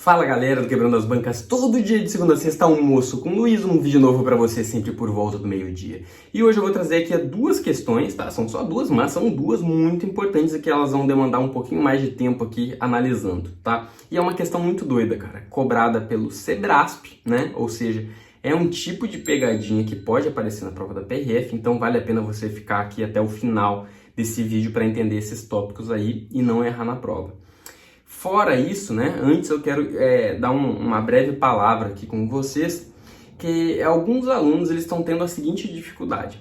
Fala galera do Quebrando as Bancas, todo dia de segunda a sexta almoço com o Luiz, um vídeo novo pra você sempre por volta do meio-dia. E hoje eu vou trazer aqui duas questões, tá? São só duas, mas são duas muito importantes e que elas vão demandar um pouquinho mais de tempo aqui analisando, tá? E é uma questão muito doida, cara, cobrada pelo Sebrasp, né? Ou seja, é um tipo de pegadinha que pode aparecer na prova da PRF, então vale a pena você ficar aqui até o final desse vídeo para entender esses tópicos aí e não errar na prova. Fora isso, né, antes eu quero dar uma breve palavra aqui com vocês, que alguns alunos eles estão tendo a seguinte dificuldade.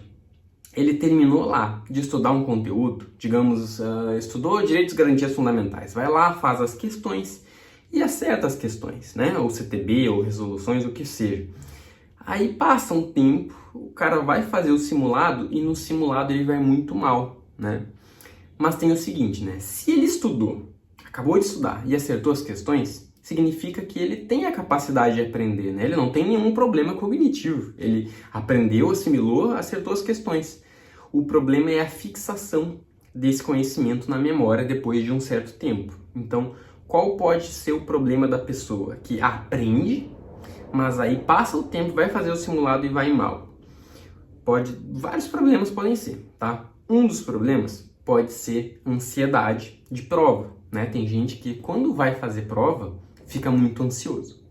Ele terminou lá de estudar um conteúdo, digamos, estudou Direitos e Garantias Fundamentais, vai lá, faz as questões e acerta as questões, né, ou CTB, ou resoluções, o que seja. Aí passa um tempo, o cara vai fazer o simulado e no simulado ele vai muito mal, né. Mas tem o seguinte, né, se ele estudou, acabou de estudar e acertou as questões, significa que ele tem a capacidade de aprender, né? Ele não tem nenhum problema cognitivo. Ele aprendeu, assimilou, acertou as questões. O problema é a fixação desse conhecimento na memória depois de um certo tempo. Então, qual pode ser o problema da pessoa que aprende, mas aí passa o tempo, vai fazer o simulado e vai mal? Vários problemas podem ser, tá? Um dos problemas pode ser ansiedade de prova. Né? Tem gente que quando vai fazer prova fica muito ansioso.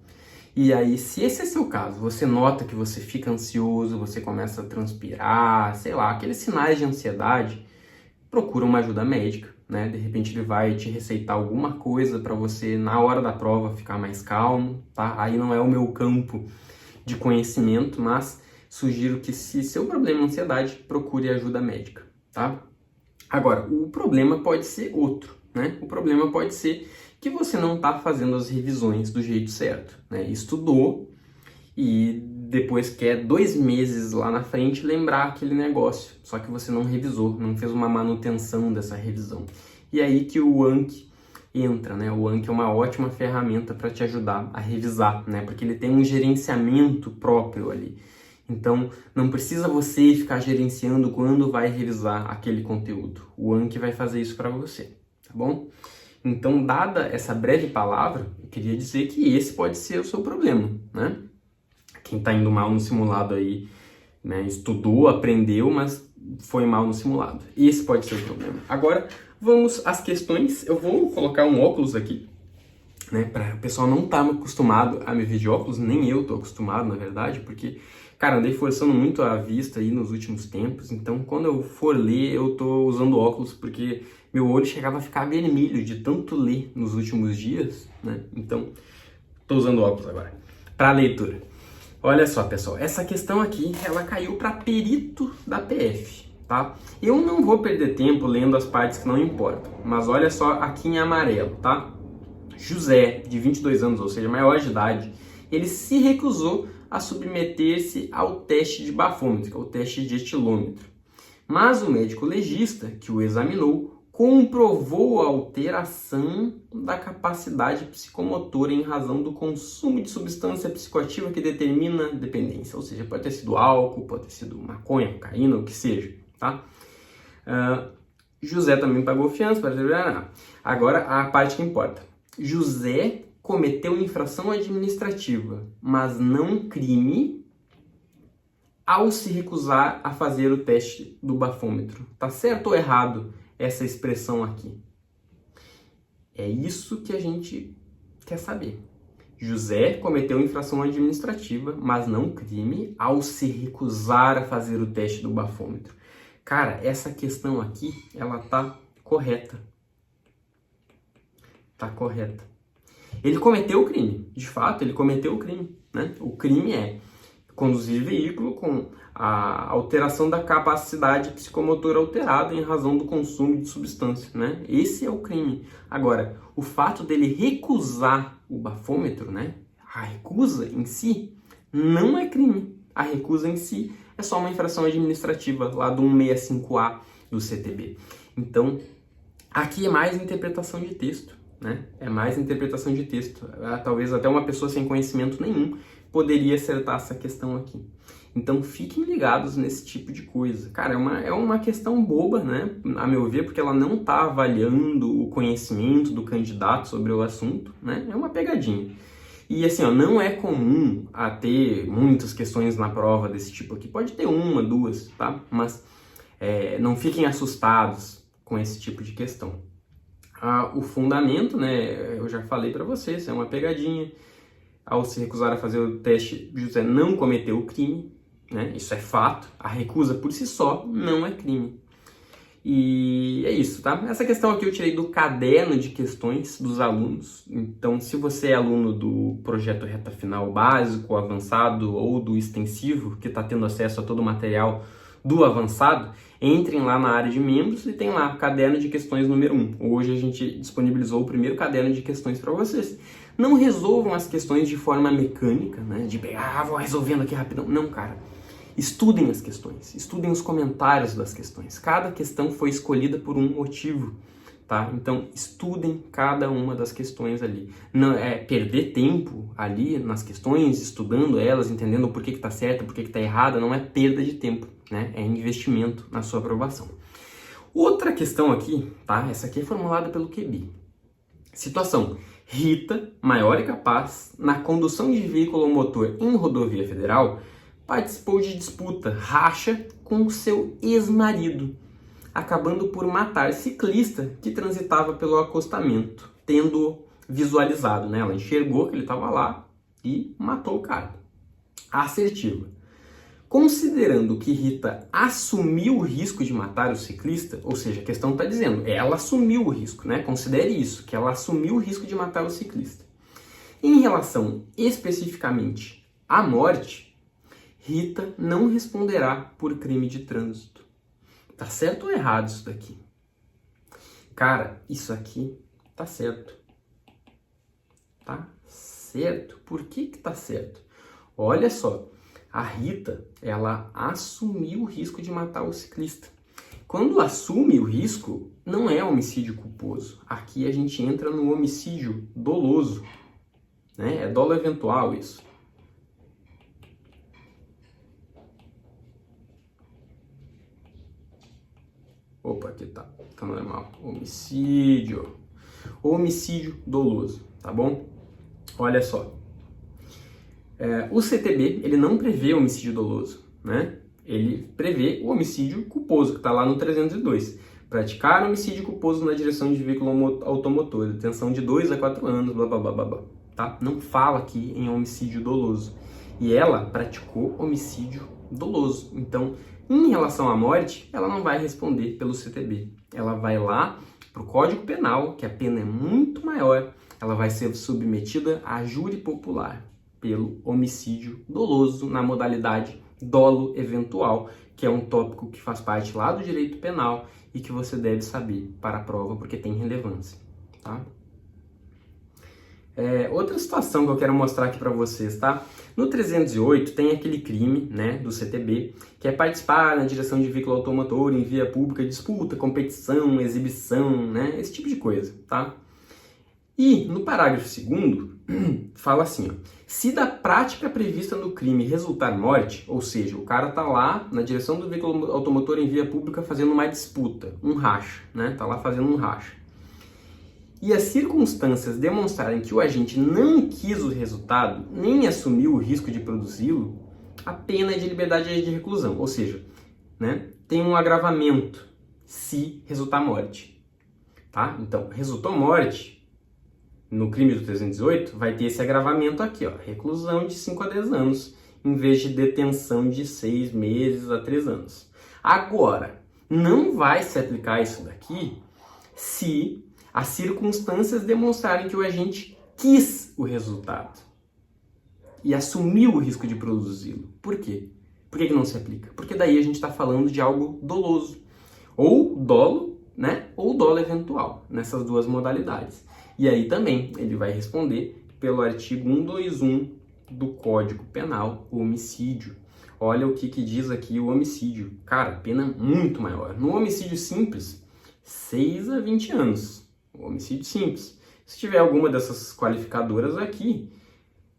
E aí, se esse é seu caso, você nota que você fica ansioso, você começa a transpirar, sei lá, aqueles sinais de ansiedade, procura uma ajuda médica, né? De repente ele vai te receitar alguma coisa para você na hora da prova ficar mais calmo, tá? Aí não é o meu campo de conhecimento, mas sugiro que se seu problema é ansiedade, procure ajuda médica, tá? Agora, o problema pode ser outro. Né? O problema pode ser que você não está fazendo as revisões do jeito certo, né? Estudou e depois quer 2 meses lá na frente lembrar aquele negócio, só que você não revisou, não fez uma manutenção dessa revisão. E aí que o Anki entra, né? O Anki é uma ótima ferramenta para te ajudar a revisar, né? Porque ele tem um gerenciamento próprio ali. Então, não precisa você ficar gerenciando quando vai revisar aquele conteúdo. O Anki vai fazer isso para você. Tá bom? Então, dada essa breve palavra, eu queria dizer que esse pode ser o seu problema, né? Quem está indo mal no simulado aí, né, estudou, aprendeu, mas foi mal no simulado. Esse pode ser o problema. Agora, vamos às questões. Eu vou colocar um óculos aqui, né, para o pessoal não estar acostumado a me ver de óculos, nem eu tô acostumado, na verdade, porque, cara, andei forçando muito a vista aí nos últimos tempos, então quando eu for ler, eu tô usando óculos, porque meu olho chegava a ficar vermelho de tanto ler nos últimos dias, né? Então, tô usando óculos agora para leitura. Olha só, pessoal, essa questão aqui, ela caiu para perito da PF, tá? Eu não vou perder tempo lendo as partes que não importam, mas olha só aqui em amarelo, tá? José, de 22 anos, ou seja, maior de idade, ele se recusou a submeter-se ao teste de bafômetro, que é o teste de etilômetro. Mas o médico legista, que o examinou, comprovou a alteração da capacidade psicomotora em razão do consumo de substância psicoativa que determina dependência. Ou seja, pode ter sido álcool, pode ter sido maconha, cocaína, o que seja, tá? José também pagou fiança. Agora, a parte que importa. José cometeu infração administrativa, mas não crime, ao se recusar a fazer o teste do bafômetro. Tá certo ou errado essa expressão aqui? É isso que a gente quer saber. José cometeu infração administrativa, mas não crime, ao se recusar a fazer o teste do bafômetro. Cara, essa questão aqui, ela tá correta. Tá correta. Ele cometeu o crime, de fato, ele cometeu o crime, né? O crime é conduzir veículo com a alteração da capacidade psicomotora alterada em razão do consumo de substância, né? Esse é o crime. Agora, o fato dele recusar o bafômetro, né? A recusa em si não é crime. A recusa em si é só uma infração administrativa lá do 165A do CTB. Então, aqui é mais interpretação de texto, né? É mais interpretação de texto. Talvez até uma pessoa sem conhecimento nenhum poderia acertar essa questão aqui. Então fiquem ligados nesse tipo de coisa. Cara, é uma questão boba, né? A meu ver, porque ela não está avaliando o conhecimento do candidato sobre o assunto, né? É uma pegadinha. E assim, ó, não é comum a ter muitas questões na prova desse tipo aqui. Pode ter uma, duas, tá? Mas não fiquem assustados com esse tipo de questão. O fundamento, né? Eu já falei para vocês, é uma pegadinha. Ao se recusar a fazer o teste, José não cometeu o crime, né? Isso é fato. A recusa por si só não é crime. E é isso, tá? Essa questão aqui eu tirei do caderno de questões dos alunos. Então, se você é aluno do projeto Reta Final básico, avançado ou do extensivo, que está tendo acesso a todo o material do avançado, entrem lá na área de membros e tem lá caderno de questões número 1. Hoje a gente disponibilizou o primeiro caderno de questões para vocês. Não resolvam as questões de forma mecânica, né? De pegar, vou resolvendo aqui rapidão. Não, cara. Estudem as questões, estudem os comentários das questões. Cada questão foi escolhida por um motivo, tá? Então, estudem cada uma das questões ali. Não é perder tempo ali nas questões, estudando elas, entendendo por que está certa, por que está errada, não é perda de tempo, né? É investimento na sua aprovação. Outra questão aqui, tá? Essa aqui é formulada pelo QB. Situação: Rita, maior e capaz, na condução de veículo motor em rodovia federal, participou de disputa, racha com seu ex-marido, acabando por matar ciclista que transitava pelo acostamento, tendo visualizado, né? Ela enxergou que ele estava lá e matou o cara. Assertiva: considerando que Rita assumiu o risco de matar o ciclista, ou seja, a questão está dizendo, ela assumiu o risco, né? Considere isso, que ela assumiu o risco de matar o ciclista. Em relação especificamente à morte, Rita não responderá por crime de trânsito. Tá certo ou errado isso daqui? Cara, isso aqui tá certo. Tá certo. Por que que tá certo? Olha só, a Rita, ela assumiu o risco de matar o ciclista. Quando assume o risco, não é homicídio culposo. Aqui a gente entra no homicídio doloso, né? É dolo eventual isso. Opa, aqui tá normal. Homicídio doloso, tá bom? Olha só. O CTB, ele não prevê homicídio doloso, né? Ele prevê o homicídio culposo, que está lá no 302. Praticar homicídio culposo na direção de veículo automotor, detenção de 2 a 4 anos, blá, blá, blá, blá, blá, tá? Não fala aqui em homicídio doloso. E ela praticou homicídio doloso. Então, em relação à morte, ela não vai responder pelo CTB. Ela vai lá para o Código Penal, que a pena é muito maior. Ela vai ser submetida a júri popular pelo homicídio doloso na modalidade dolo eventual, que é um tópico que faz parte lá do direito penal e que você deve saber para a prova porque tem relevância, tá? Outra situação que eu quero mostrar aqui para vocês, tá? No 308 tem aquele crime, né, do CTB, que é participar na direção de veículo automotor em via pública, disputa, competição, exibição, né, esse tipo de coisa, tá? E no parágrafo 2º, fala assim, ó, se da prática prevista no crime resultar morte, ou seja, o cara tá lá na direção do veículo automotor em via pública fazendo uma disputa, um racha, né, tá lá fazendo um racha, e as circunstâncias demonstrarem que o agente não quis o resultado, nem assumiu o risco de produzi-lo, a pena é de liberdade de reclusão, ou seja, né, tem um agravamento se resultar morte, tá? Então, resultou morte, no crime do 308, vai ter esse agravamento aqui, ó, reclusão de 5 a 10 anos, em vez de detenção de 6 meses a 3 anos. Agora, não vai se aplicar isso daqui se as circunstâncias demonstrarem que o agente quis o resultado e assumiu o risco de produzi-lo. Por quê? Por que não se aplica? Porque daí a gente está falando de algo doloso. Ou dolo, né? Ou dolo eventual, nessas duas modalidades. E aí também ele vai responder pelo artigo 121 do Código Penal, o homicídio. Olha o que diz aqui o homicídio. Cara, pena muito maior. No homicídio simples, 6 a 20 anos. O homicídio simples. Se tiver alguma dessas qualificadoras aqui,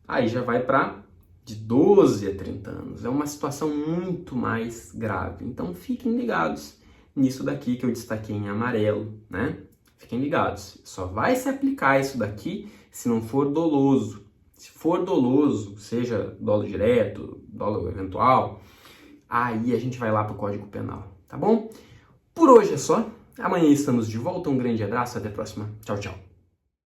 aí já vai para de 12 a 30 anos. É uma situação muito mais grave. Então fiquem ligados nisso daqui que eu destaquei em amarelo, né? Fiquem ligados. Só vai se aplicar isso daqui se não for doloso. Se for doloso, seja dolo direto, dolo eventual, aí a gente vai lá para o Código Penal, tá bom? Por hoje é só. Amanhã estamos de volta. Um grande abraço. Até a próxima. Tchau, tchau.